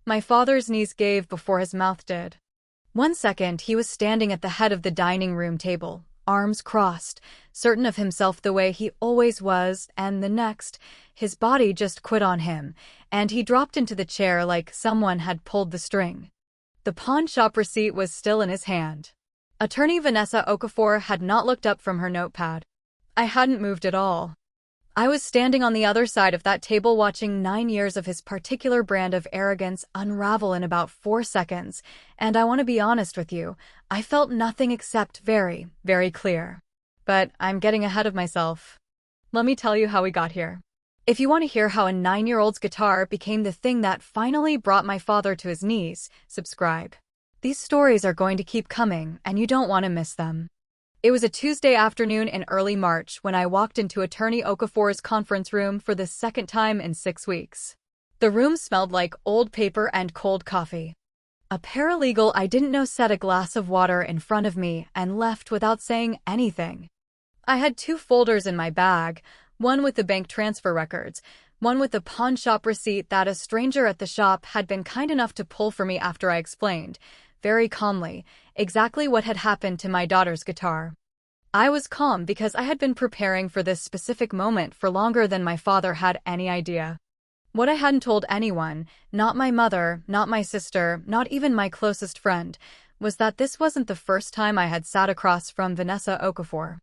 My father's knees gave before his mouth did. 1 second, he was standing at the head of the dining room table, arms crossed, certain of himself the way he always was, and the next, his body just quit on him, and he dropped into the chair like someone had pulled the string. The pawn shop receipt was still in his hand. Attorney Vanessa Okafor had not looked up from her notepad. I hadn't moved at all. I was standing on the other side of that table watching 9 years of his particular brand of arrogance unravel in about 4 seconds, and I want to be honest with you, I felt nothing except very, very clear. But I'm getting ahead of myself. Let me tell you how we got here. If you want to hear how a 9-year-old's guitar became the thing that finally brought my father to his knees, subscribe. These stories are going to keep coming, and you don't want to miss them. It was a Tuesday afternoon in early March when I walked into Attorney Okafor's conference room for the second time in 6 weeks. The room smelled like old paper and cold coffee. A paralegal I didn't know set a glass of water in front of me and left without saying anything. I had 2 folders in my bag, one with the bank transfer records, one with the pawn shop receipt that a stranger at the shop had been kind enough to pull for me after I explained, very calmly, exactly what had happened to my daughter's guitar. I was calm because I had been preparing for this specific moment for longer than my father had any idea. What I hadn't told anyone, not my mother, not my sister, not even my closest friend, was that this wasn't the first time I had sat across from Vanessa Okafor.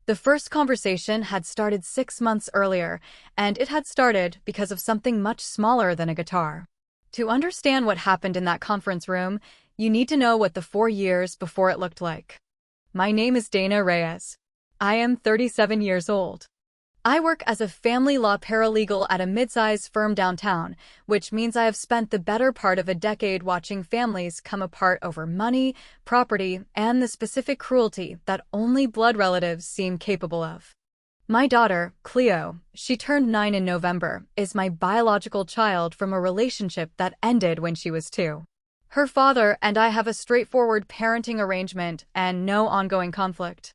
The first conversation had started 6 months earlier, and it had started because of something much smaller than a guitar. To understand what happened in that conference room, you need to know what the 4 years before it looked like. My name is Dana Reyes. I am 37 years old. I work as a family law paralegal at a mid-size firm downtown, which means I have spent the better part of a decade watching families come apart over money, property, and the specific cruelty that only blood relatives seem capable of. My daughter, Cleo, she turned 9 in November, is my biological child from a relationship that ended when she was 2. Her father and I have a straightforward parenting arrangement and no ongoing conflict.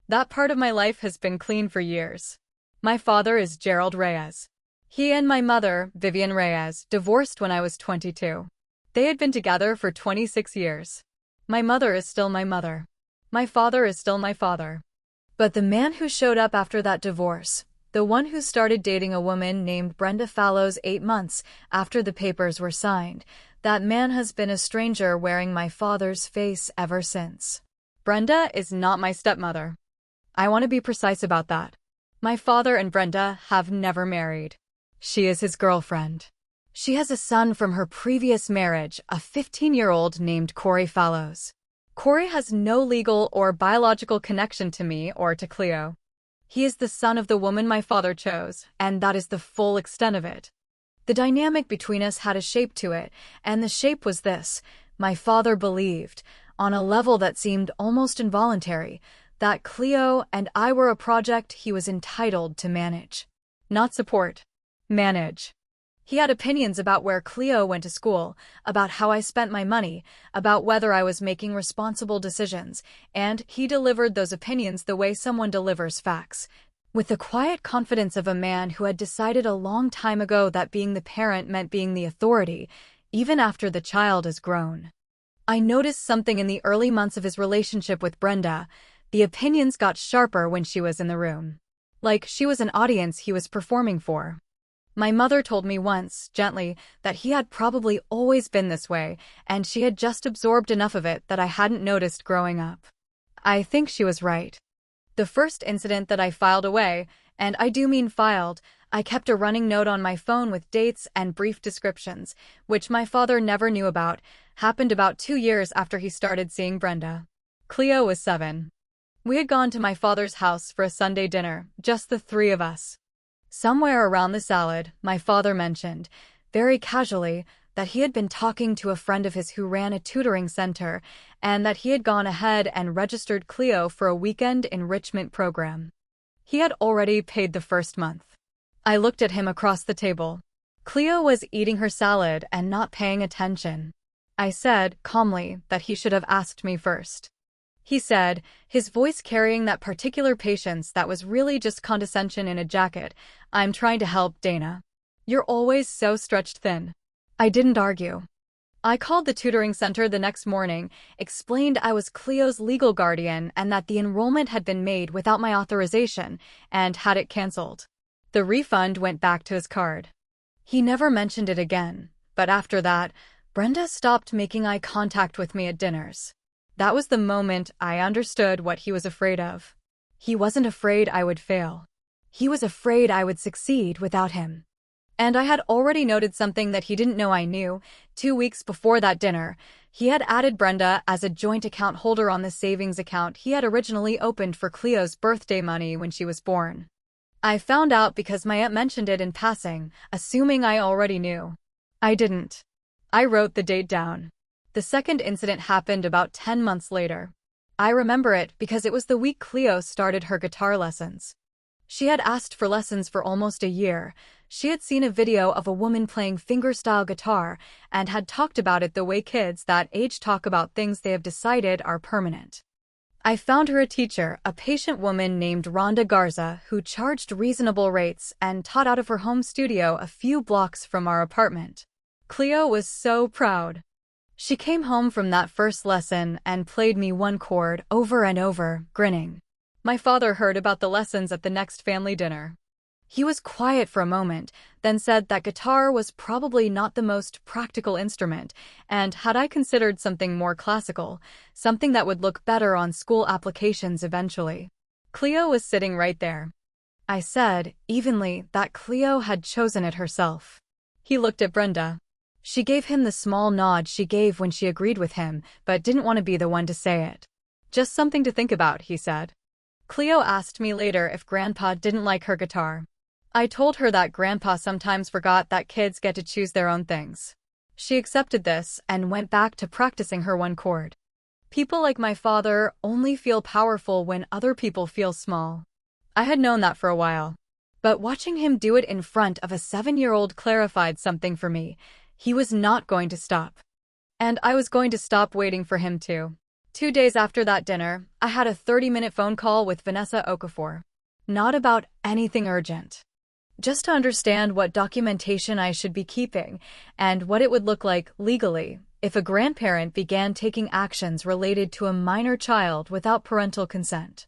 That part of my life has been clean for years. My father is Gerald Reyes. He and my mother, Vivian Reyes, divorced when I was 22. They had been together for 26 years. My mother is still my mother. My father is still my father. But the man who showed up after that divorce, the one who started dating a woman named Brenda Fallows 8 months after the papers were signed, that man has been a stranger wearing my father's face ever since. Brenda is not my stepmother. I want to be precise about that. My father and Brenda have never married. She is his girlfriend. She has a son from her previous marriage, a 15-year-old named Corey Fallows. Corey has no legal or biological connection to me or to Cleo. He is the son of the woman my father chose, and that is the full extent of it. The dynamic between us had a shape to it, and the shape was this. My father believed, on a level that seemed almost involuntary, that Cleo and I were a project he was entitled to manage. Not support. Manage. He had opinions about where Cleo went to school, about how I spent my money, about whether I was making responsible decisions, and he delivered those opinions the way someone delivers facts, with the quiet confidence of a man who had decided a long time ago that being the parent meant being the authority, even after the child is grown. I noticed something in the early months of his relationship with Brenda. The opinions got sharper when she was in the room. Like she was an audience he was performing for. My mother told me once, gently, that he had probably always been this way, and she had just absorbed enough of it that I hadn't noticed growing up. I think she was right. The first incident that I filed away, and I do mean filed, I kept a running note on my phone with dates and brief descriptions, which my father never knew about, happened about 2 years after he started seeing Brenda. Cleo was 7. We had gone to my father's house for a Sunday dinner, just the 3 of us. Somewhere around the salad, my father mentioned, very casually, that he had been talking to a friend of his who ran a tutoring center, and that he had gone ahead and registered Cleo for a weekend enrichment program. He had already paid the first month. I looked at him across the table. Cleo was eating her salad and not paying attention. I said, calmly, that he should have asked me first. He said, his voice carrying that particular patience that was really just condescension in a jacket, "I'm trying to help, Dana. You're always so stretched thin." I didn't argue. I called the tutoring center the next morning, explained I was Cleo's legal guardian and that the enrollment had been made without my authorization, and had it canceled. The refund went back to his card. He never mentioned it again, but after that, Brenda stopped making eye contact with me at dinners. That was the moment I understood what he was afraid of. He wasn't afraid I would fail. He was afraid I would succeed without him. And I had already noted something that he didn't know I knew. 2 weeks before that dinner, he had added Brenda as a joint account holder on the savings account he had originally opened for Cleo's birthday money when she was born. I found out because my aunt mentioned it in passing, assuming I already knew. I didn't. I wrote the date down. The second incident happened about 10 months later. I remember it because it was the week Cleo started her guitar lessons. She had asked for lessons for almost a year. She had seen a video of a woman playing fingerstyle guitar and had talked about it the way kids that age talk about things they have decided are permanent. I found her a teacher, a patient woman named Rhonda Garza, who charged reasonable rates and taught out of her home studio a few blocks from our apartment. Cleo was so proud. She came home from that first lesson and played me one chord over and over, grinning. My father heard about the lessons at the next family dinner. He was quiet for a moment, then said that guitar was probably not the most practical instrument, and had I considered something more classical, something that would look better on school applications eventually. Cleo was sitting right there. I said, evenly, that Cleo had chosen it herself. He looked at Brenda. She gave him the small nod she gave when she agreed with him, but didn't want to be the one to say it. Just something to think about, he said. Cleo asked me later if Grandpa didn't like her guitar. I told her that Grandpa sometimes forgot that kids get to choose their own things. She accepted this and went back to practicing her one chord. People like my father only feel powerful when other people feel small. I had known that for a while. But watching him do it in front of a 7-year-old clarified something for me. He was not going to stop. And I was going to stop waiting for him to. 2 days after that dinner, I had a 30-minute phone call with Vanessa Okafor. Not about anything urgent. Just to understand what documentation I should be keeping, and what it would look like legally if a grandparent began taking actions related to a minor child without parental consent.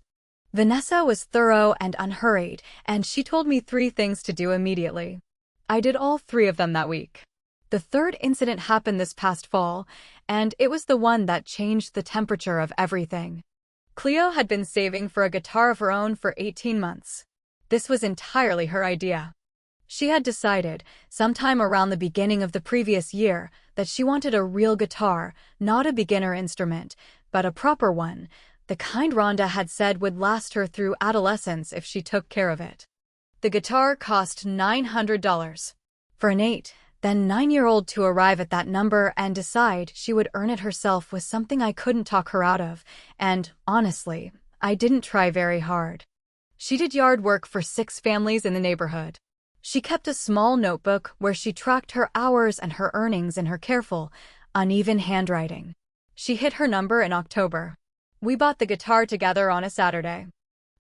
Vanessa was thorough and unhurried, and she told me 3 things to do immediately. I did all 3 of them that week. The third incident happened this past fall, and it was the one that changed the temperature of everything. Cleo had been saving for a guitar of her own for 18 months. This was entirely her idea. She had decided, sometime around the beginning of the previous year, that she wanted a real guitar, not a beginner instrument, but a proper one, the kind Rhonda had said would last her through adolescence if she took care of it. The guitar cost $900. For an 8, then 9-year-old to arrive at that number and decide she would earn it herself was something I couldn't talk her out of, and, honestly, I didn't try very hard. She did yard work for 6 families in the neighborhood. She kept a small notebook where she tracked her hours and her earnings in her careful, uneven handwriting. She hit her number in October. We bought the guitar together on a Saturday.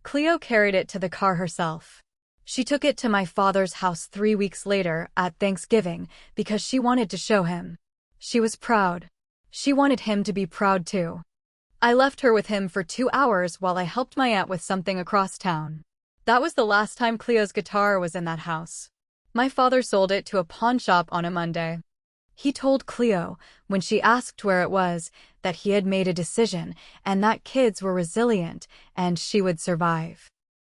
Cleo carried it to the car herself. She took it to my father's house 3 weeks later at Thanksgiving because she wanted to show him. She was proud. She wanted him to be proud too. I left her with him for 2 hours while I helped my aunt with something across town. That was the last time Cleo's guitar was in that house. My father sold it to a pawn shop on a Monday. He told Cleo, when she asked where it was, that he had made a decision and that kids were resilient and she would survive.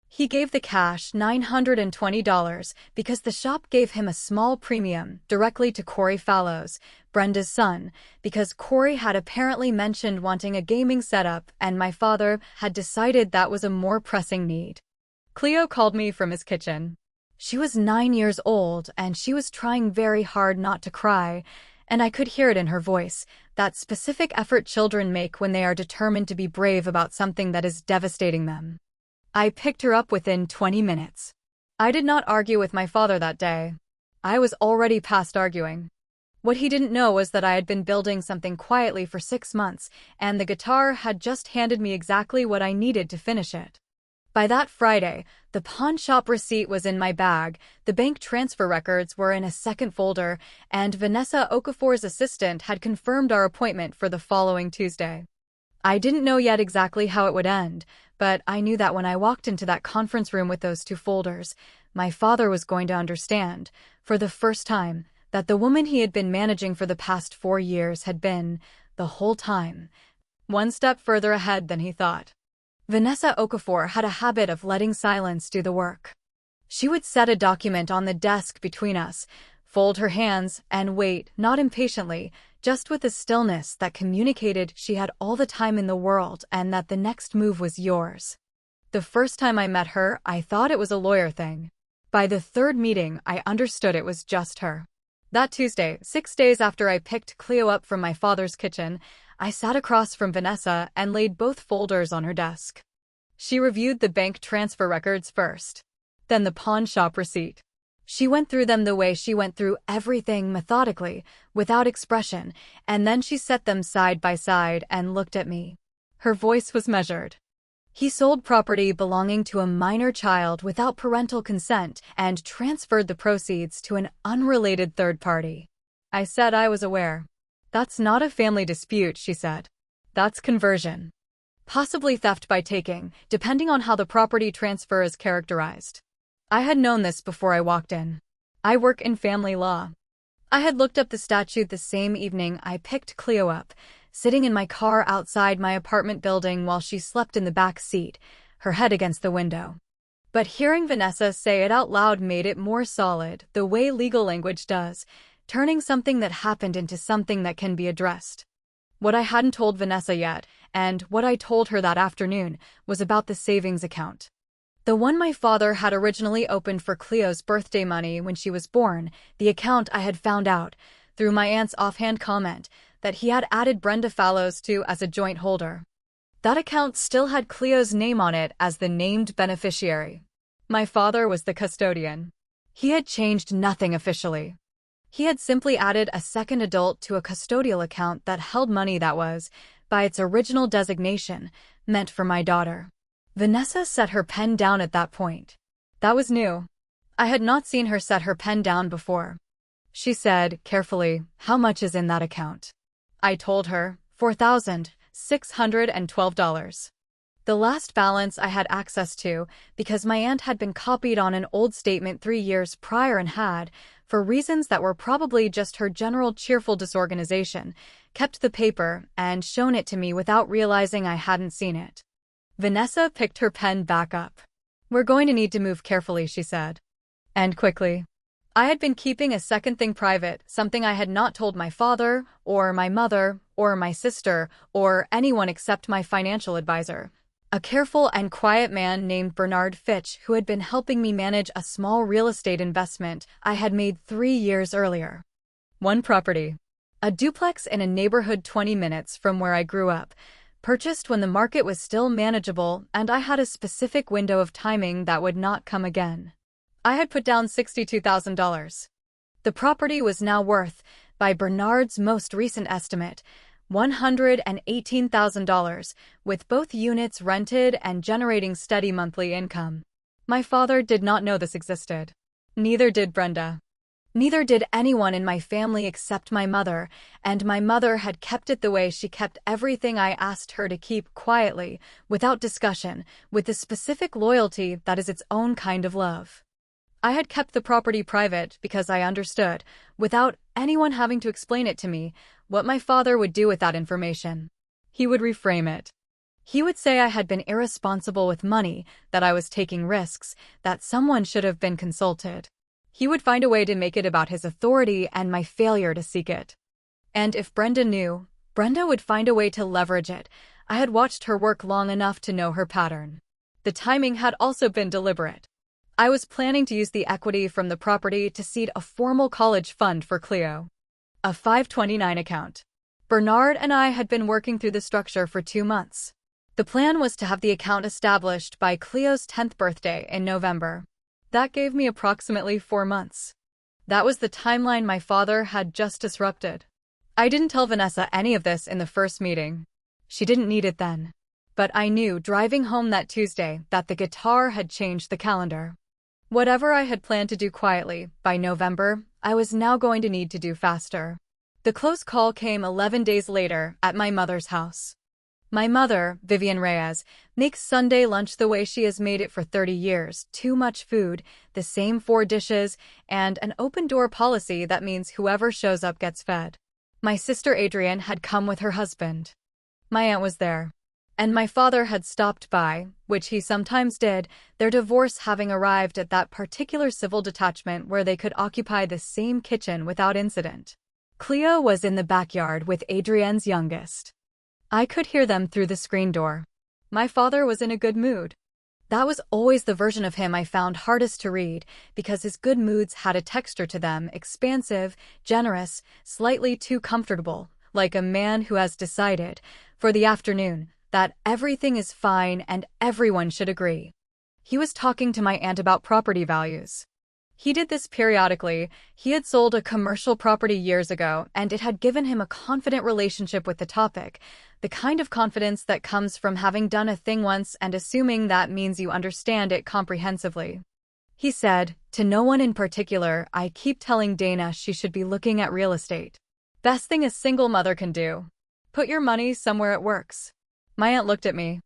He gave the cash $920 because the shop gave him a small premium directly to Corey Fallows, Brenda's son, because Corey had apparently mentioned wanting a gaming setup and my father had decided that was a more pressing need. Cleo called me from his kitchen. She was 9 years old and she was trying very hard not to cry, and I could hear it in her voice, that specific effort children make when they are determined to be brave about something that is devastating them. I picked her up within 20 minutes. I did not argue with my father that day. I was already past arguing. What he didn't know was that I had been building something quietly for 6 months, and the guitar had just handed me exactly what I needed to finish it. By that Friday, the pawn shop receipt was in my bag, the bank transfer records were in a second folder, and Vanessa Okafor's assistant had confirmed our appointment for the following Tuesday. I didn't know yet exactly how it would end, but I knew that when I walked into that conference room with those two folders, my father was going to understand, for the first time, that the woman he had been managing for the past 4 years had been, the whole time, one step further ahead than he thought. Vanessa Okafor had a habit of letting silence do the work. She would set a document on the desk between us, fold her hands, and wait, not impatiently, just with a stillness that communicated she had all the time in the world and that the next move was yours. The first time I met her, I thought it was a lawyer thing. By the third meeting, I understood it was just her. That Tuesday, 6 days after I picked Cleo up from my father's kitchen, I sat across from Vanessa and laid both folders on her desk. She reviewed the bank transfer records first, then the pawn shop receipt. She went through them the way she went through everything methodically, without expression, and then she set them side by side and looked at me. Her voice was measured. He sold property belonging to a minor child without parental consent and transferred the proceeds to an unrelated third party. I said I was aware. That's not a family dispute, she said. That's conversion. Possibly theft by taking, depending on how the property transfer is characterized. I had known this before I walked in. I work in family law. I had looked up the statute the same evening I picked Cleo up, sitting in my car outside my apartment building while she slept in the back seat, her head against the window. But hearing Vanessa say it out loud made it more solid, the way legal language does, turning something that happened into something that can be addressed. What I hadn't told Vanessa yet, and what I told her that afternoon, was about the savings account. The one my father had originally opened for Cleo's birthday money when she was born, the account I had found out, through my aunt's offhand comment, that he had added Brenda Fallows to as a joint holder. That account still had Cleo's name on it as the named beneficiary. My father was the custodian. He had changed nothing officially. He had simply added a second adult to a custodial account that held money that was, by its original designation, meant for my daughter. Vanessa set her pen down at that point. That was new. I had not seen her set her pen down before. She said, carefully, "How much is in that account?" I told her, $4,612. The last balance I had access to, because my aunt had been copied on an old statement 3 years prior and had, for reasons that were probably just her general cheerful disorganization, kept the paper and shown it to me without realizing I hadn't seen it. Vanessa picked her pen back up. "We're going to need to move carefully," she said. And quickly. I had been keeping a second thing private, something I had not told my father, or my mother, or my sister, or anyone except my financial advisor. A careful and quiet man named Bernard Fitch who had been helping me manage a small real estate investment I had made 3 years earlier. One property. A duplex in a neighborhood 20 minutes from where I grew up, purchased when the market was still manageable and I had a specific window of timing that would not come again. I had put down $62,000. The property was now worth, by Bernard's most recent estimate, $118,000, with both units rented and generating steady monthly income. My father did not know this existed. Neither did Brenda. Neither did anyone in my family except my mother, and my mother had kept it the way she kept everything I asked her to keep quietly, without discussion, with the specific loyalty that is its own kind of love. I had kept the property private because I understood, without anyone having to explain it to me, what my father would do with that information. He would reframe it. He would say I had been irresponsible with money, that I was taking risks, that someone should have been consulted. He would find a way to make it about his authority and my failure to seek it. And if Brenda knew, Brenda would find a way to leverage it. I had watched her work long enough to know her pattern. The timing had also been deliberate. I was planning to use the equity from the property to seed a formal college fund for Cleo. A 529 account. Bernard and I had been working through the structure for 2 months. The plan was to have the account established by Cleo's 10th birthday in November. That gave me approximately 4 months. That was the timeline my father had just disrupted. I didn't tell Vanessa any of this in the first meeting. She didn't need it then. But I knew, driving home that Tuesday, that the guitar had changed the calendar. Whatever I had planned to do quietly, by November, I was now going to need to do faster. The close call came 11 days later, at my mother's house. My mother, Vivian Reyes, makes Sunday lunch the way she has made it for 30 years. Too much food, the same 4 dishes, and an open-door policy that means whoever shows up gets fed. My sister Adrienne had come with her husband. My aunt was there. And my father had stopped by, which he sometimes did, their divorce having arrived at that particular civil detachment where they could occupy the same kitchen without incident. Cleo was in the backyard with Adrienne's youngest. I could hear them through the screen door. My father was in a good mood. That was always the version of him I found hardest to read, because his good moods had a texture to them, expansive, generous, slightly too comfortable, like a man who has decided, for the afternoon, that everything is fine and everyone should agree. He was talking to my aunt about property values. He did this periodically. He had sold a commercial property years ago, and it had given him a confident relationship with the topic, the kind of confidence that comes from having done a thing once and assuming that means you understand it comprehensively. He said, to no one in particular, I keep telling Dana she should be looking at real estate. Best thing a single mother can do. Put your money somewhere it works. My aunt looked at me.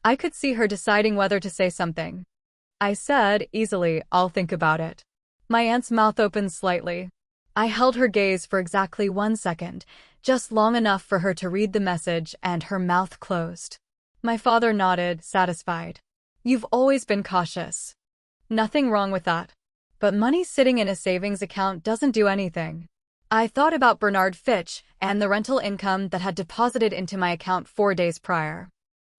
I could see her deciding whether to say something. I said, easily, I'll think about it. My aunt's mouth opened slightly. I held her gaze for exactly 1 second, just long enough for her to read the message, and her mouth closed. My father nodded, satisfied. You've always been cautious. Nothing wrong with that. But money sitting in a savings account doesn't do anything. I thought about Bernard Fitch and the rental income that had deposited into my account 4 days prior.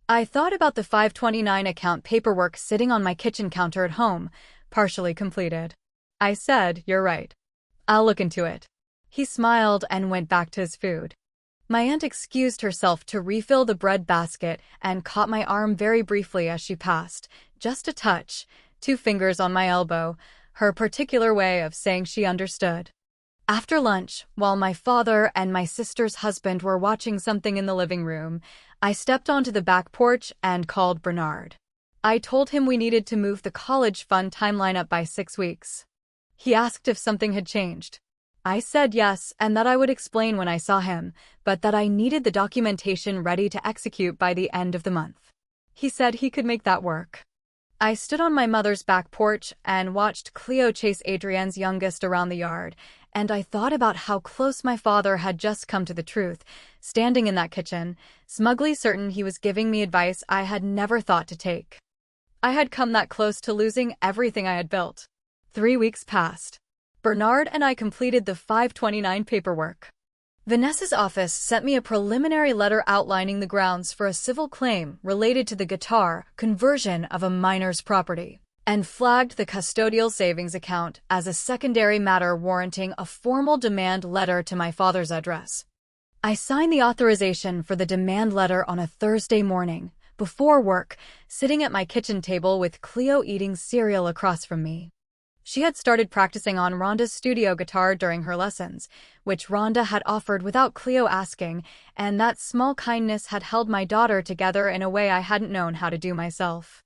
I thought about the 529 account paperwork sitting on my kitchen counter at home, partially completed. I said, you're right. I'll look into it. He smiled and went back to his food. My aunt excused herself to refill the bread basket and caught my arm very briefly as she passed, just a touch, 2 fingers on my elbow, her particular way of saying she understood. After lunch, while my father and my sister's husband were watching something in the living room, I stepped onto the back porch and called Bernard. I told him we needed to move the college fund timeline up by 6 weeks. He asked if something had changed. I said yes, and that I would explain when I saw him, but that I needed the documentation ready to execute by the end of the month. He said he could make that work. I stood on my mother's back porch and watched Cleo chase Adrienne's youngest around the yard, and I thought about how close my father had just come to the truth, standing in that kitchen, smugly certain he was giving me advice I had never thought to take. I had come that close to losing everything I had built. 3 weeks passed. Bernard and I completed the 529 paperwork. Vanessa's office sent me a preliminary letter outlining the grounds for a civil claim related to the guitar conversion of a minor's property, and flagged the custodial savings account as a secondary matter warranting a formal demand letter to my father's address. I signed the authorization for the demand letter on a Thursday morning, before work, sitting at my kitchen table with Cleo eating cereal across from me. She had started practicing on Rhonda's studio guitar during her lessons, which Rhonda had offered without Cleo asking, and that small kindness had held my daughter together in a way I hadn't known how to do myself.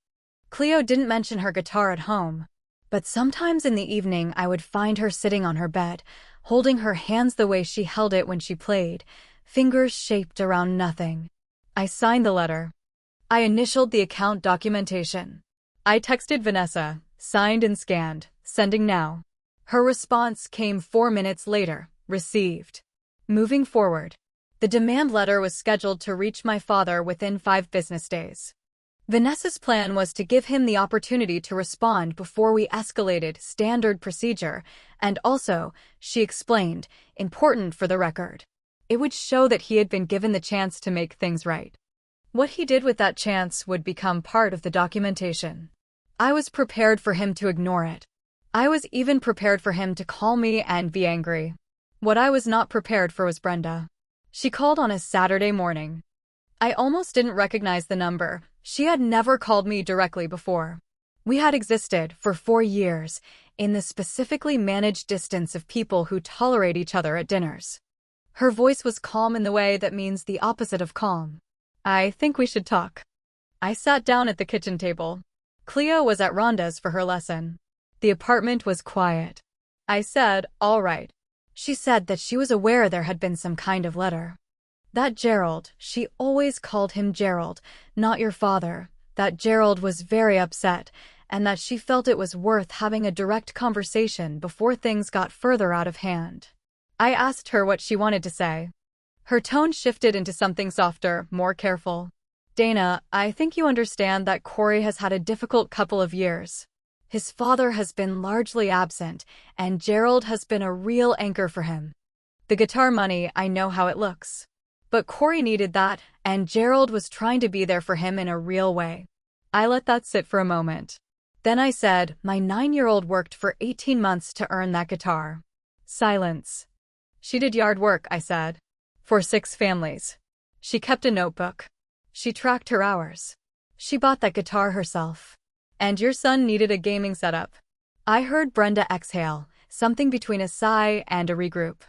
Cleo didn't mention her guitar at home, but sometimes in the evening I would find her sitting on her bed, holding her hands the way she held it when she played, fingers shaped around nothing. I signed the letter. I initialed the account documentation. I texted Vanessa, signed and scanned, sending now. Her response came 4 minutes later, received. Moving forward, the demand letter was scheduled to reach my father within 5 business days. Vanessa's plan was to give him the opportunity to respond before we escalated standard procedure, and also, she explained, important for the record. It would show that he had been given the chance to make things right. What he did with that chance would become part of the documentation. I was prepared for him to ignore it. I was even prepared for him to call me and be angry. What I was not prepared for was Brenda. She called on a Saturday morning. I almost didn't recognize the number. She had never called me directly before. We had existed, for 4 years, in the specifically managed distance of people who tolerate each other at dinners. Her voice was calm in the way that means the opposite of calm. I think we should talk. I sat down at the kitchen table. Cleo was at Rhonda's for her lesson. The apartment was quiet. I said, "All right." She said that she was aware there had been some kind of letter. That Gerald, she always called him Gerald, not your father, that Gerald was very upset, and that she felt it was worth having a direct conversation before things got further out of hand. I asked her what she wanted to say. Her tone shifted into something softer, more careful. "Dana, I think you understand that Corey has had a difficult couple of years. His father has been largely absent, and Gerald has been a real anchor for him. The guitar money, I know how it looks. But Corey needed that, and Gerald was trying to be there for him in a real way." I let that sit for a moment. Then I said, "My 9-year-old worked for 18 months to earn that guitar." Silence. "She did yard work," I said. "For 6 families. She kept a notebook. She tracked her hours. She bought that guitar herself. And your son needed a gaming setup." I heard Brenda exhale, something between a sigh and a regroup.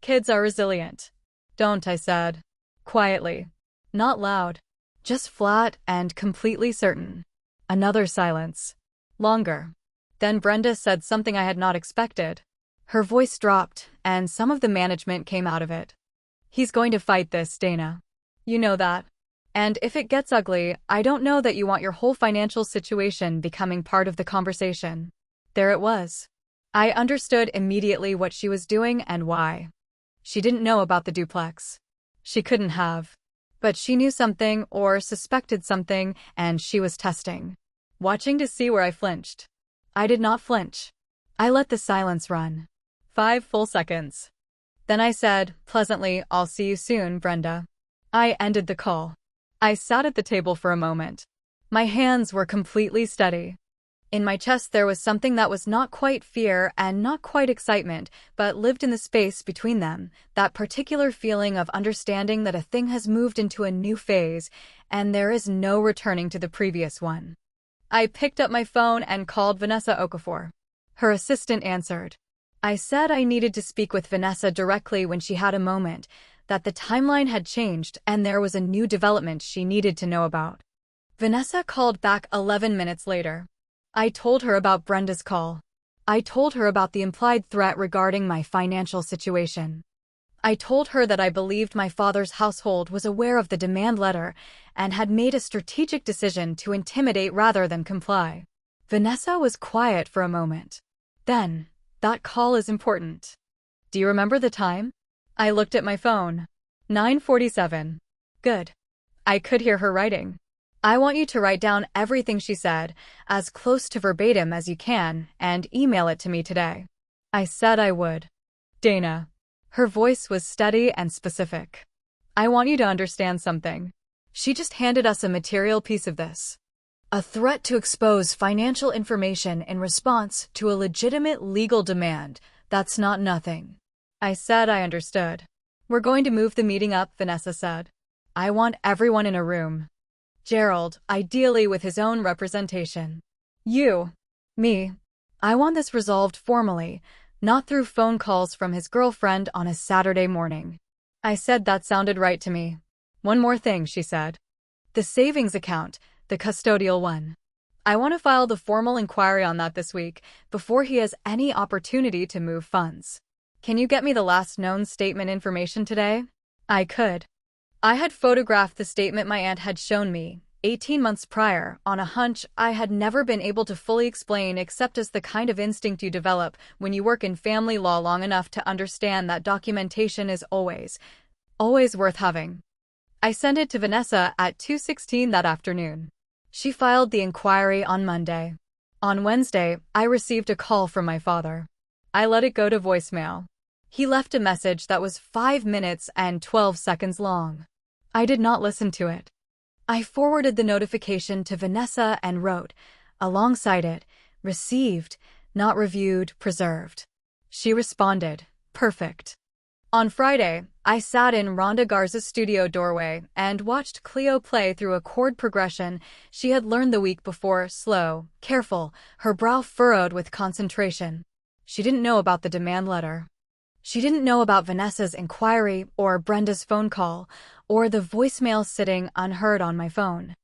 "Kids are resilient." "Don't," I said. Quietly. Not loud. Just flat and completely certain. Another silence. Longer. Then Brenda said something I had not expected. Her voice dropped, and some of the management came out of it. "He's going to fight this, Dana. You know that. And if it gets ugly, I don't know that you want your whole financial situation becoming part of the conversation." There it was. I understood immediately what she was doing and why. She didn't know about the duplex. She couldn't have. But she knew something or suspected something, and she was testing. Watching to see where I flinched. I did not flinch. I let the silence run. 5 full seconds. Then I said, pleasantly, "I'll see you soon, Brenda." I ended the call. I sat at the table for a moment. My hands were completely steady. In my chest there was something that was not quite fear and not quite excitement, but lived in the space between them, that particular feeling of understanding that a thing has moved into a new phase, and there is no returning to the previous one. I picked up my phone and called Vanessa Okafor. Her assistant answered. I said I needed to speak with Vanessa directly when she had a moment, that the timeline had changed and there was a new development she needed to know about. Vanessa called back 11 minutes later. I told her about Brenda's call. I told her about the implied threat regarding my financial situation. I told her that I believed my father's household was aware of the demand letter and had made a strategic decision to intimidate rather than comply. Vanessa was quiet for a moment. Then, "That call is important. Do you remember the time?" I looked at my phone. 9:47. Good. I could hear her writing. "I want you to write down everything she said, as close to verbatim as you can, and email it to me today." I said I would. "Dana." Her voice was steady and specific. "I want you to understand something. She just handed us a material piece of this. A threat to expose financial information in response to a legitimate legal demand. That's not nothing." I said I understood. "We're going to move the meeting up," Vanessa said. "I want everyone in a room. Gerald, ideally with his own representation. You. Me. I want this resolved formally, not through phone calls from his girlfriend on a Saturday morning." I said that sounded right to me. "One more thing," she said. "The savings account, the custodial one. I want to file the formal inquiry on that this week, before he has any opportunity to move funds. Can you get me the last known statement information today?" I could. I had photographed the statement my aunt had shown me, 18 months prior, on a hunch I had never been able to fully explain except as the kind of instinct you develop when you work in family law long enough to understand that documentation is always worth having. I sent it to Vanessa at 2:16 that afternoon. She filed the inquiry on Monday. On Wednesday, I received a call from my father. I let it go to voicemail. He left a message that was 5 minutes and 12 seconds long. I did not listen to it. I forwarded the notification to Vanessa and wrote, alongside it, "Received, not reviewed, preserved." She responded, "Perfect." On Friday, I sat in Rhonda Garza's studio doorway and watched Cleo play through a chord progression she had learned the week before, slow, careful, her brow furrowed with concentration. She didn't know about the demand letter. She didn't know about Vanessa's inquiry or Brenda's phone call or the voicemail sitting unheard on my phone.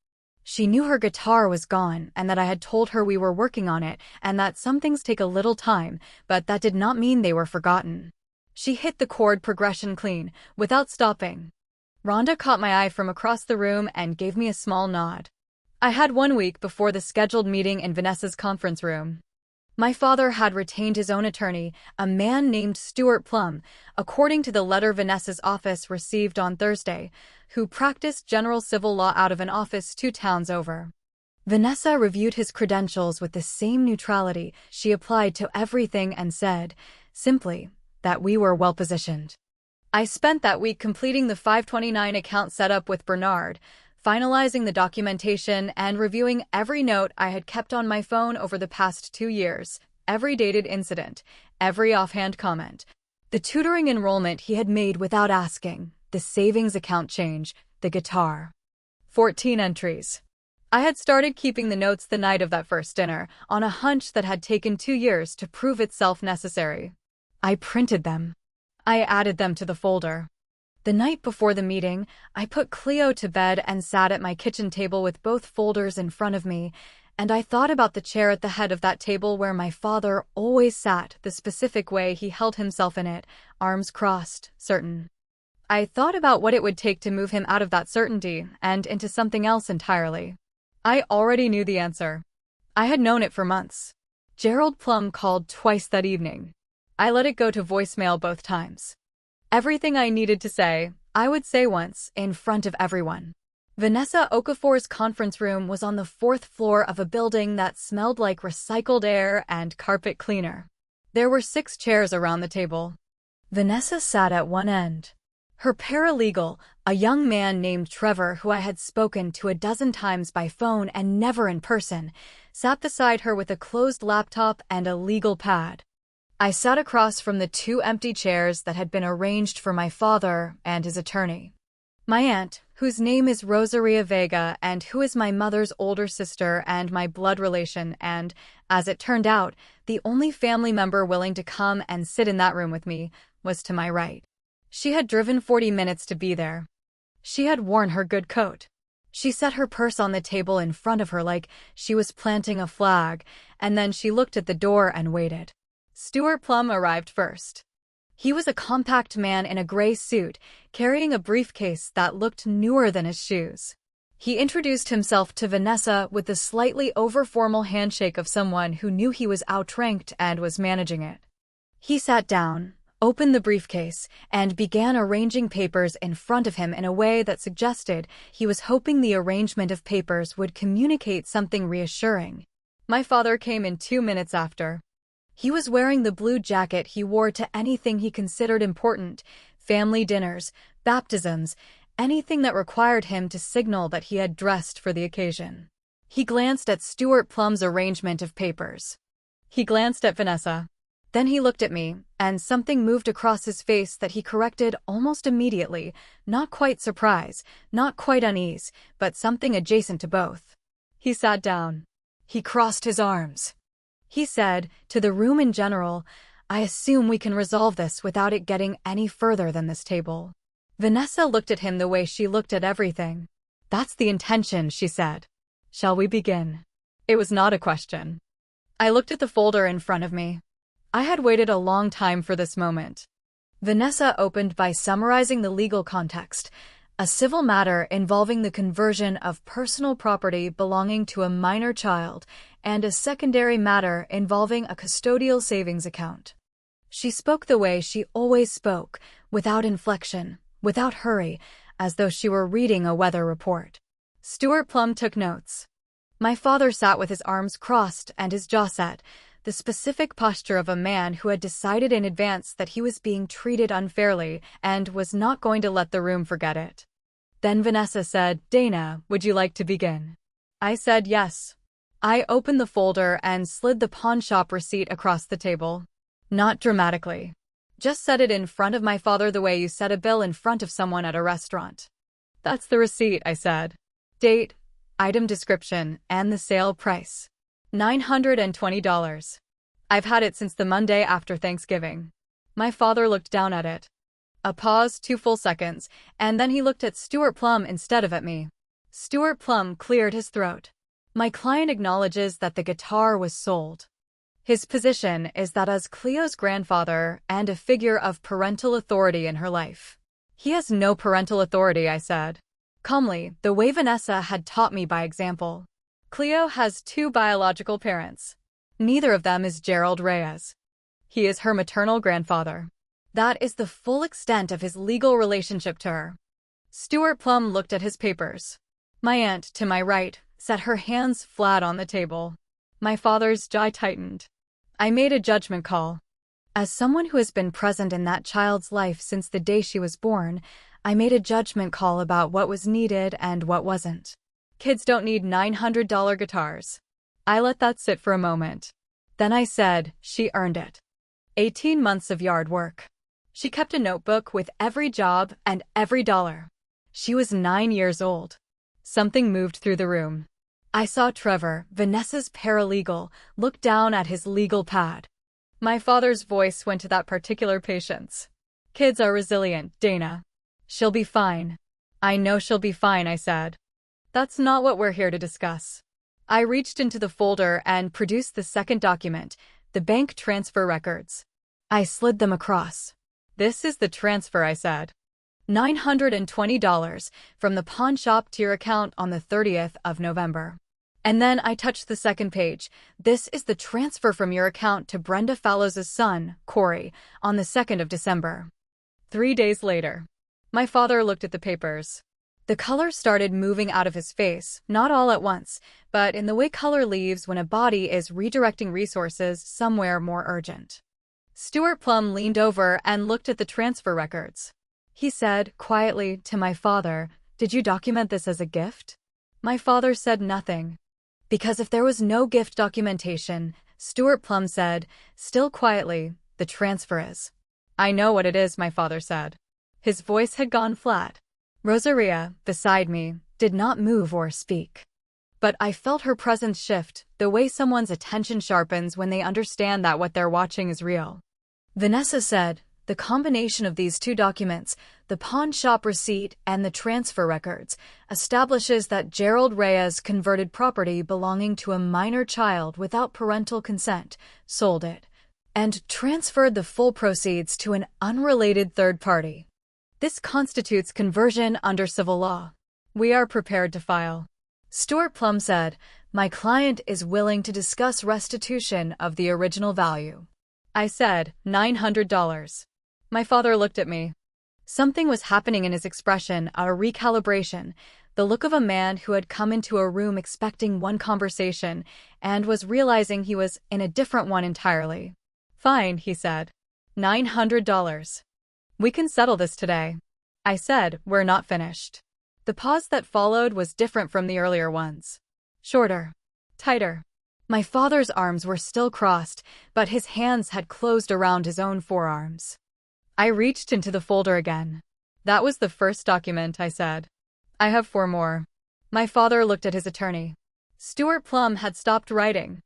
She knew her guitar was gone and that I had told her we were working on it and that some things take a little time, but that did not mean they were forgotten. She hit the chord progression clean, without stopping. Rhonda caught my eye from across the room and gave me a small nod. I had 1 week before the scheduled meeting in Vanessa's conference room. My father had retained his own attorney, a man named Stuart Plum, according to the letter Vanessa's office received on Thursday, who practiced general civil law out of an office 2 towns over. Vanessa reviewed his credentials with the same neutrality she applied to everything and said, simply, that we were well-positioned. I spent that week completing the 529 account setup with Bernard, finalizing the documentation and reviewing every note I had kept on my phone over the past 2 years, every dated incident, every offhand comment, the tutoring enrollment he had made without asking, the savings account change, the guitar. 14 entries. I had started keeping the notes the night of that first dinner, on a hunch that had taken 2 years to prove itself necessary. I printed them. I added them to the folder. The night before the meeting, I put Cleo to bed and sat at my kitchen table with both folders in front of me, and I thought about the chair at the head of that table where my father always sat, the specific way he held himself in it, arms crossed, certain. I thought about what it would take to move him out of that certainty and into something else entirely. I already knew the answer. I had known it for months. Gerald Plum called twice that evening. I let it go to voicemail both times. Everything I needed to say, I would say once, in front of everyone. Vanessa Okafor's conference room was on the 4th floor of a building that smelled like recycled air and carpet cleaner. There were 6 chairs around the table. Vanessa sat at one end. Her paralegal, a young man named Trevor who I had spoken to a dozen times by phone and never in person, sat beside her with a closed laptop and a legal pad. I sat across from the 2 empty chairs that had been arranged for my father and his attorney. My aunt, whose name is Rosaria Vega and who is my mother's older sister and my blood relation and, as it turned out, the only family member willing to come and sit in that room with me, was to my right. She had driven 40 minutes to be there. She had worn her good coat. She set her purse on the table in front of her like she was planting a flag, and then she looked at the door and waited. Stuart Plum arrived first. He was a compact man in a gray suit, carrying a briefcase that looked newer than his shoes. He introduced himself to Vanessa with the slightly over-formal handshake of someone who knew he was outranked and was managing it. He sat down, opened the briefcase, and began arranging papers in front of him in a way that suggested he was hoping the arrangement of papers would communicate something reassuring. My father came in 2 minutes after. He was wearing the blue jacket he wore to anything he considered important, family dinners, baptisms, anything that required him to signal that he had dressed for the occasion. He glanced at Stuart Plum's arrangement of papers. He glanced at Vanessa. Then he looked at me, and something moved across his face that he corrected almost immediately, not quite surprise, not quite unease, but something adjacent to both. He sat down. He crossed his arms. He said, to the room in general, I assume we can resolve this without it getting any further than this table. Vanessa looked at him the way she looked at everything. That's the intention, she said. Shall we begin? It was not a question. I looked at the folder in front of me. I had waited a long time for this moment. Vanessa opened by summarizing the legal context, a civil matter involving the conversion of personal property belonging to a minor child, and a secondary matter involving a custodial savings account. She spoke the way she always spoke, without inflection, without hurry, as though she were reading a weather report. Stuart Plum took notes. My father sat with his arms crossed and his jaw set, the specific posture of a man who had decided in advance that he was being treated unfairly and was not going to let the room forget it. Then Vanessa said, Dana, would you like to begin? I said yes. I opened the folder and slid the pawn shop receipt across the table. Not dramatically. Just set it in front of my father the way you set a bill in front of someone at a restaurant. That's the receipt, I said. Date, item description, and the sale price. $920. I've had it since the Monday after Thanksgiving. My father looked down at it. A pause, 2 full seconds, and then he looked at Stuart Plum instead of at me. Stuart Plum cleared his throat. My client acknowledges that the guitar was sold. His position is that as Cleo's grandfather and a figure of parental authority in her life. He has no parental authority, I said. Calmly, the way Vanessa had taught me by example. Cleo has 2 biological parents. Neither of them is Gerald Reyes. He is her maternal grandfather. That is the full extent of his legal relationship to her. Stuart Plum looked at his papers. My aunt, to my right, set her hands flat on the table. My father's jaw tightened. I made a judgment call. As someone who has been present in that child's life since the day she was born, I made a judgment call about what was needed and what wasn't. Kids don't need $900 guitars. I let that sit for a moment. Then I said, she earned it. 18 months of yard work. She kept a notebook with every job and every dollar. She was 9 years old. Something moved through the room. I saw Trevor, Vanessa's paralegal, look down at his legal pad. My father's voice went to that particular patience. Kids are resilient, Dana. She'll be fine. I know she'll be fine, I said. That's not what we're here to discuss. I reached into the folder and produced the second document, the bank transfer records. I slid them across. This is the transfer, I said. $920 from the pawn shop to your account on the 30th of November. And then I touched the second page. This is the transfer from your account to Brenda Fallows' son, Corey, on the 2nd of December. 3 days later. My father looked at the papers. The color started moving out of his face, not all at once, but in the way color leaves when a body is redirecting resources somewhere more urgent. Stuart Plum leaned over and looked at the transfer records. He said, quietly, to my father, "Did you document this as a gift?" My father said nothing. Because if there was no gift documentation, Stuart Plum said, still quietly, the transfer is. I know what it is, my father said. His voice had gone flat. Rosaria, beside me, did not move or speak. But I felt her presence shift, the way someone's attention sharpens when they understand that what they're watching is real. Vanessa said, the combination of these 2 documents, the pawn shop receipt and the transfer records, establishes that Gerald Reyes converted property belonging to a minor child without parental consent, sold it, and transferred the full proceeds to an unrelated third party. This constitutes conversion under civil law. We are prepared to file. Stuart Plum said, my client is willing to discuss restitution of the original value. I said, $900. My father looked at me. Something was happening in his expression, a recalibration, the look of a man who had come into a room expecting one conversation and was realizing he was in a different one entirely. Fine, he said. $900. We can settle this today. I said, we're not finished. The pause that followed was different from the earlier ones. Shorter. Tighter. My father's arms were still crossed, but his hands had closed around his own forearms. I reached into the folder again. That was the first document, I said. I have 4 more. My father looked at his attorney. Stuart Plum had stopped writing.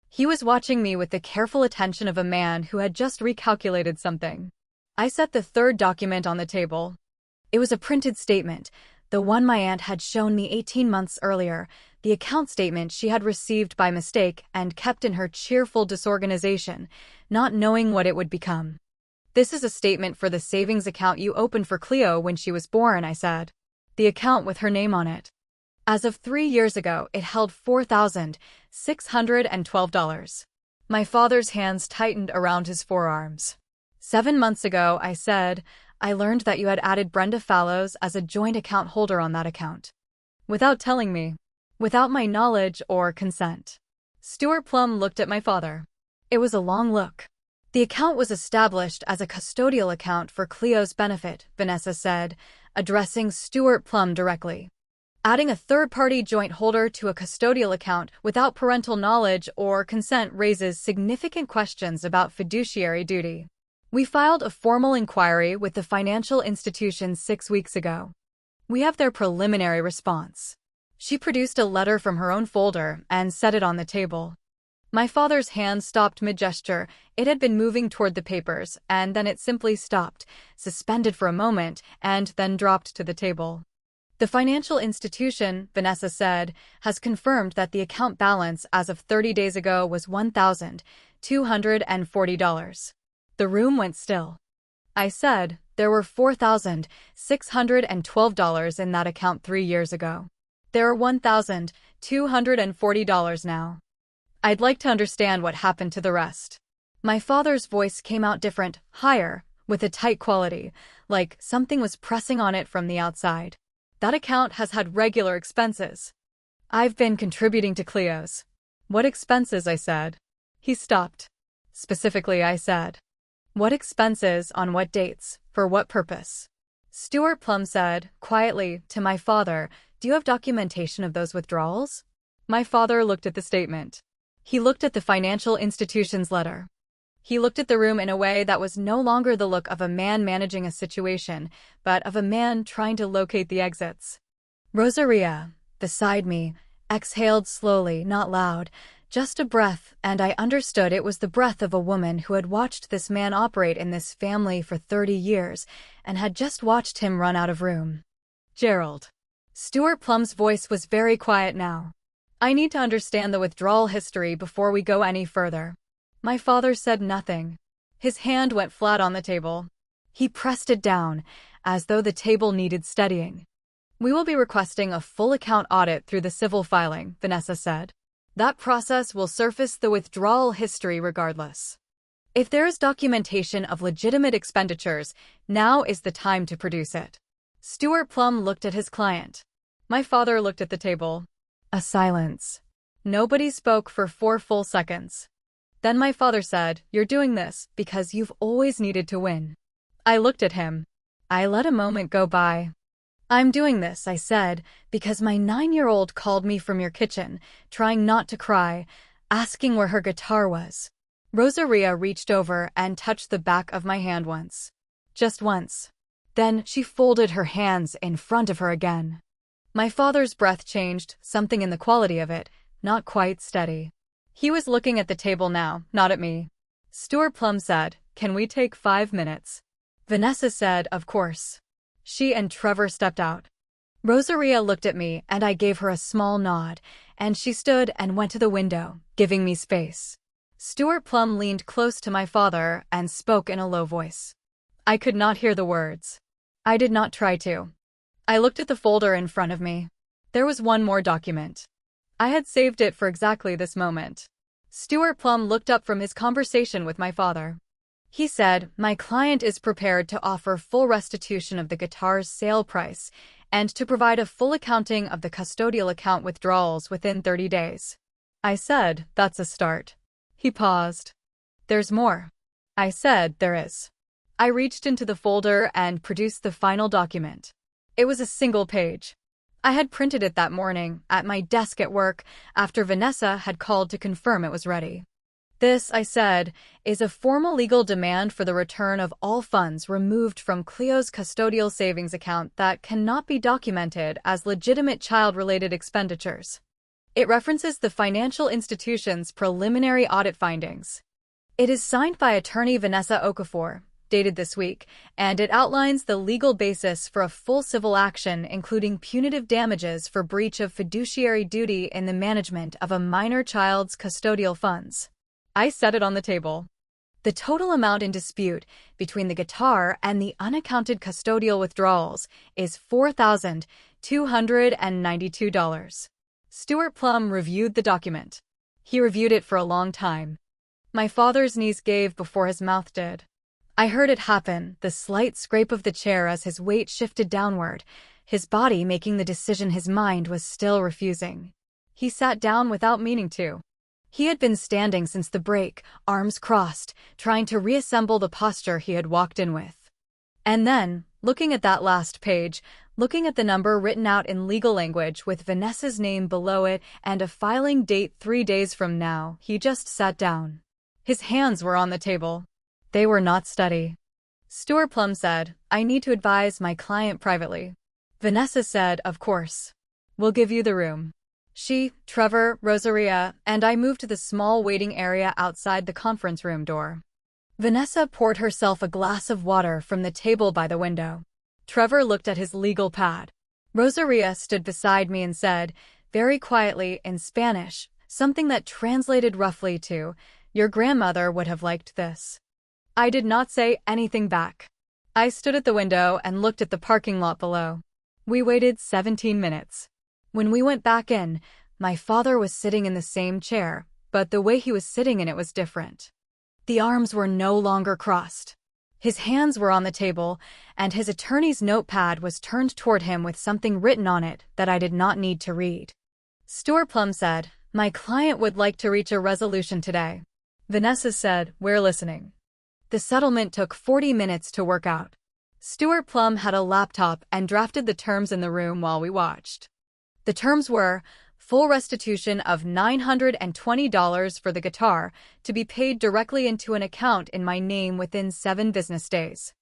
He was watching me with the careful attention of a man who had just recalculated something. I set the 3rd document on the table. It was a printed statement, the one my aunt had shown me 18 months earlier, the account statement she had received by mistake and kept in her cheerful disorganization, not knowing what it would become. This is a statement for the savings account you opened for Cleo when she was born, I said. The account with her name on it. As of 3 years ago, it held $4,612. My father's hands tightened around his forearms. 7 months ago, I said, I learned that you had added Brenda Fallows as a joint account holder on that account. Without telling me. Without my knowledge or consent. Stuart Plum looked at my father. It was a long look. The account was established as a custodial account for Cleo's benefit, Vanessa said, addressing Stuart Plum directly. Adding a third-party joint holder to a custodial account without parental knowledge or consent raises significant questions about fiduciary duty. We filed a formal inquiry with the financial institution 6 weeks ago. We have their preliminary response. She produced a letter from her own folder and set it on the table. My father's hand stopped mid-gesture. It had been moving toward the papers, and then it simply stopped, suspended for a moment, and then dropped to the table. The financial institution, Vanessa said, has confirmed that the account balance as of 30 days ago was $1,240. The room went still. I said, there were $4,612 in that account 3 years ago. There are $1,240 now. I'd like to understand what happened to the rest. My father's voice came out different, higher, with a tight quality, like something was pressing on it from the outside. That account has had regular expenses. I've been contributing to 9yo's. What expenses? I said. He stopped. Specifically, I said. What expenses, on what dates, for what purpose? Stuart Plum said, quietly, to my father, do you have documentation of those withdrawals? My father looked at the statement. He looked at the financial institution's letter. He looked at the room in a way that was no longer the look of a man managing a situation, but of a man trying to locate the exits. Rosaria, beside me, exhaled slowly, not loud, just a breath, and I understood it was the breath of a woman who had watched this man operate in this family for 30 years and had just watched him run out of room. Gerald. Stuart Plum's voice was very quiet now. I need to understand the withdrawal history before we go any further. My father said nothing. His hand went flat on the table. He pressed it down, as though the table needed steadying. We will be requesting a full account audit through the civil filing, Vanessa said. That process will surface the withdrawal history regardless. If there is documentation of legitimate expenditures, now is the time to produce it. Stuart Plum looked at his client. My father looked at the table. A silence. Nobody spoke for 4 full seconds. Then my father said, you're doing this because you've always needed to win. I looked at him. I let a moment go by. I'm doing this, I said, because my 9-year-old called me from your kitchen, trying not to cry, asking where her guitar was. Rosaria reached over and touched the back of my hand once. Just once. Then she folded her hands in front of her again. My father's breath changed, something in the quality of it, not quite steady. He was looking at the table now, not at me. Stuart Plum said, can we take 5 minutes? Vanessa said, of course. She and Trevor stepped out. Rosaria looked at me and I gave her a small nod, and she stood and went to the window, giving me space. Stuart Plum leaned close to my father and spoke in a low voice. I could not hear the words. I did not try to. I looked at the folder in front of me. There was one more document. I had saved it for exactly this moment. Stuart Plum looked up from his conversation with my father. He said, my client is prepared to offer full restitution of the guitar's sale price and to provide a full accounting of the custodial account withdrawals within 30 days. I said, that's a start. He paused. There's more. I said, there is. I reached into the folder and produced the final document. It was a single page. I had printed it that morning, at my desk at work, after Vanessa had called to confirm it was ready. This, I said, is a formal legal demand for the return of all funds removed from 9yo's custodial savings account that cannot be documented as legitimate child-related expenditures. It references the financial institution's preliminary audit findings. It is signed by attorney Vanessa Okafor, dated this week, and it outlines the legal basis for a full civil action including punitive damages for breach of fiduciary duty in the management of a minor child's custodial funds. I set it on the table. The total amount in dispute between the guitar and the unaccounted custodial withdrawals is $4,292. Stuart Plum reviewed the document. He reviewed it for a long time. My father's knees gave before his mouth did. I heard it happen, the slight scrape of the chair as his weight shifted downward, his body making the decision his mind was still refusing. He sat down without meaning to. He had been standing since the break, arms crossed, trying to reassemble the posture he had walked in with. And then, looking at that last page, looking at the number written out in legal language with Vanessa's name below it and a filing date 3 days from now, he just sat down. His hands were on the table. They were not steady. Stuart Plum said, I need to advise my client privately. Vanessa said, of course. We'll give you the room. She, Trevor, Rosaria, and I moved to the small waiting area outside the conference room door. Vanessa poured herself a glass of water from the table by the window. Trevor looked at his legal pad. Rosaria stood beside me and said, very quietly in Spanish, something that translated roughly to, "Your grandmother would have liked this." I did not say anything back. I stood at the window and looked at the parking lot below. We waited 17 minutes. When we went back in, my father was sitting in the same chair, but the way he was sitting in it was different. The arms were no longer crossed. His hands were on the table, and his attorney's notepad was turned toward him with something written on it that I did not need to read. Stuart Plum said, "My client would like to reach a resolution today." Vanessa said, "We're listening." The settlement took 40 minutes to work out. Stuart Plum had a laptop and drafted the terms in the room while we watched. The terms were full restitution of $920 for the guitar to be paid directly into an account in my name within 7 business days.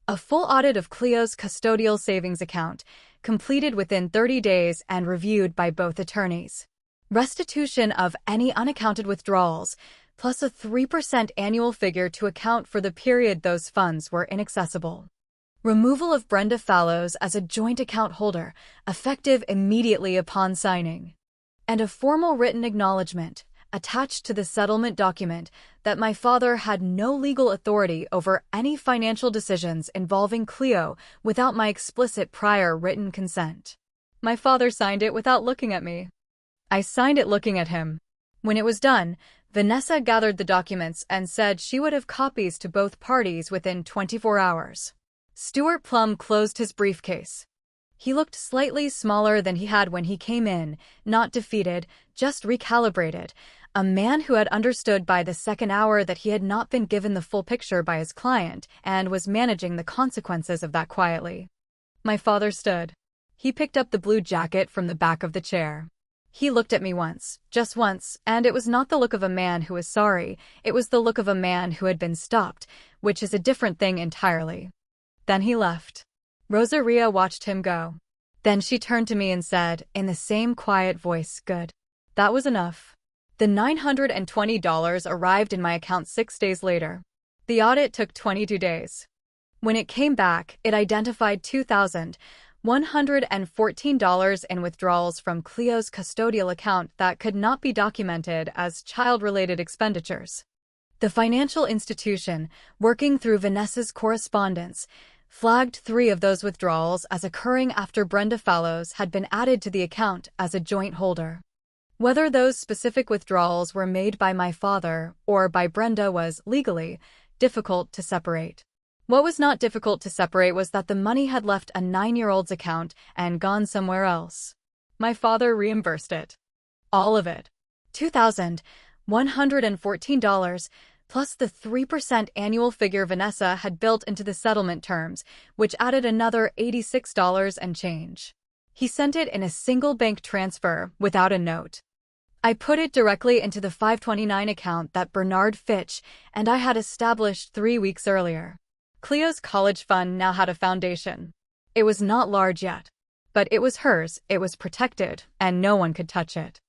A full audit of Cleo's custodial savings account, completed within 30 days and reviewed by both attorneys. Restitution of any unaccounted withdrawals, plus a 3% annual figure to account for the period those funds were inaccessible. Removal of Brenda Fallows as a joint account holder, effective immediately upon signing. And a formal written acknowledgement, attached to the settlement document, that my father had no legal authority over any financial decisions involving Cleo without my explicit prior written consent. My father signed it without looking at me. I signed it looking at him. When it was done, Vanessa gathered the documents and said she would have copies to both parties within 24 hours. Stuart Plum closed his briefcase. He looked slightly smaller than he had when he came in, not defeated, just recalibrated, a man who had understood by the second hour that he had not been given the full picture by his client and was managing the consequences of that quietly. My father stood. He picked up the blue jacket from the back of the chair. He looked at me once, just once, and it was not the look of a man who was sorry, it was the look of a man who had been stopped, which is a different thing entirely. Then he left. Rosaria watched him go. Then she turned to me and said, in the same quiet voice, "Good." That was enough. The $920 arrived in my account 6 days later. The audit took 22 days. When it came back, it identified $2,114 in withdrawals from Cleo's custodial account that could not be documented as child-related expenditures. The financial institution, working through Vanessa's correspondence, flagged 3 of those withdrawals as occurring after Brenda Fallows had been added to the account as a joint holder. Whether those specific withdrawals were made by my father or by Brenda was, legally, difficult to separate. What was not difficult to separate was that the money had left a 9-year-old's account and gone somewhere else. My father reimbursed it. All of it. $2,114, plus the 3% annual figure Vanessa had built into the settlement terms, which added another $86 and change. He sent it in a single bank transfer, without a note. I put it directly into the 529 account that Bernard Fitch and I had established 3 weeks earlier. Cleo's college fund now had a foundation. It was not large yet, but it was hers, it was protected, and no one could touch it.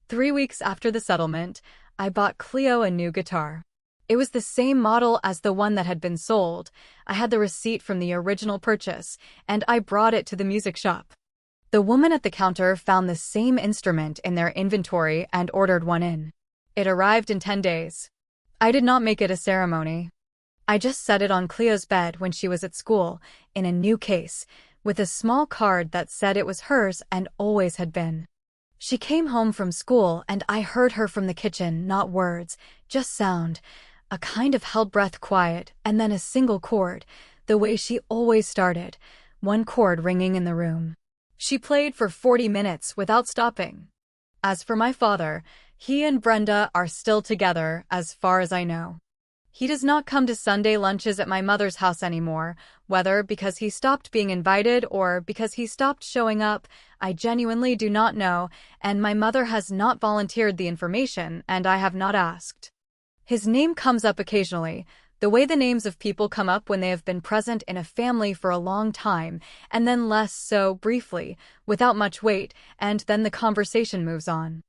3 weeks after the settlement, I bought Cleo a new guitar. It was the same model as the one that had been sold. I had the receipt from the original purchase, and I brought it to the music shop. The woman at the counter found the same instrument in their inventory and ordered one in. It arrived in 10 days. I did not make it a ceremony. I just set it on Cleo's bed when she was at school, in a new case, with a small card that said it was hers and always had been. She came home from school and I heard her from the kitchen, not words, just sound, a kind of held breath quiet, and then a single chord, the way she always started, one chord ringing in the room. She played for 40 minutes without stopping. As for my father, he and Brenda are still together, as far as I know. He does not come to Sunday lunches at my mother's house anymore, whether because he stopped being invited or because he stopped showing up, I genuinely do not know, and my mother has not volunteered the information, and I have not asked. His name comes up occasionally, the way the names of people come up when they have been present in a family for a long time, and then less so briefly, without much weight, and then the conversation moves on.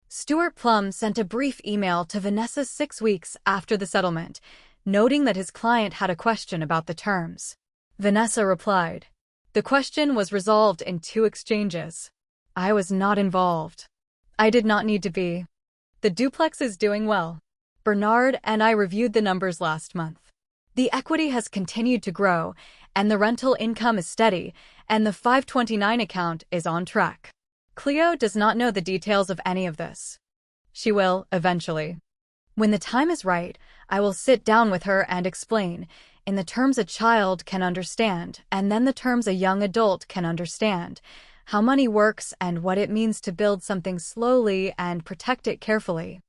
Stuart Plum sent a brief email to Vanessa 6 weeks after the settlement, noting that his client had a question about the terms. Vanessa replied, The question was resolved in 2 exchanges. I was not involved. I did not need to be. The duplex is doing well. Bernard and I reviewed the numbers last month. The equity has continued to grow, and the rental income is steady, and the 529 account is on track. Cleo does not know the details of any of this. She will, eventually. When the time is right, I will sit down with her and explain, in the terms a child can understand, and then the terms a young adult can understand, how money works and what it means to build something slowly and protect it carefully.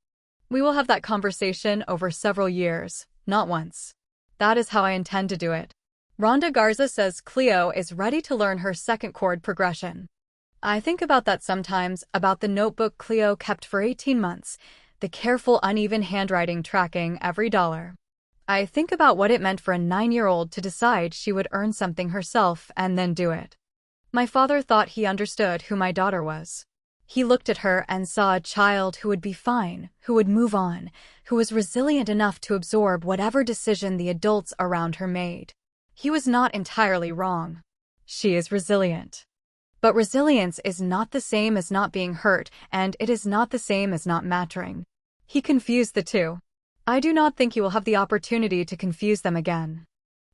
We will have that conversation over several years, not once. That is how I intend to do it. Rhonda Garza says Cleo is ready to learn her second chord progression. I think about that sometimes, about the notebook Cleo kept for 18 months, the careful, uneven handwriting tracking every dollar. I think about what it meant for a 9-year-old to decide she would earn something herself and then do it. My father thought he understood who my daughter was. He looked at her and saw a child who would be fine, who would move on, who was resilient enough to absorb whatever decision the adults around her made. He was not entirely wrong. She is resilient. But resilience is not the same as not being hurt, and it is not the same as not mattering. He confused the two. I do not think he will have the opportunity to confuse them again.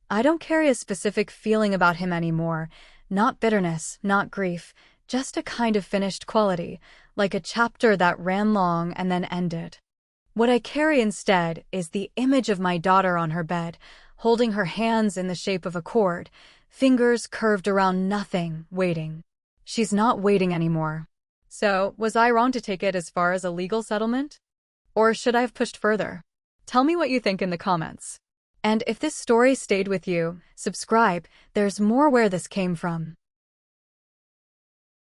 I don't carry a specific feeling about him anymore, not bitterness, not grief, just a kind of finished quality, like a chapter that ran long and then ended. What I carry instead is the image of my daughter on her bed, holding her hands in the shape of a chord, fingers curved around nothing, waiting. She's not waiting anymore. So, was I wrong to take it as far as a legal settlement? Or should I have pushed further? Tell me what you think in the comments. And if this story stayed with you, subscribe, there's more where this came from.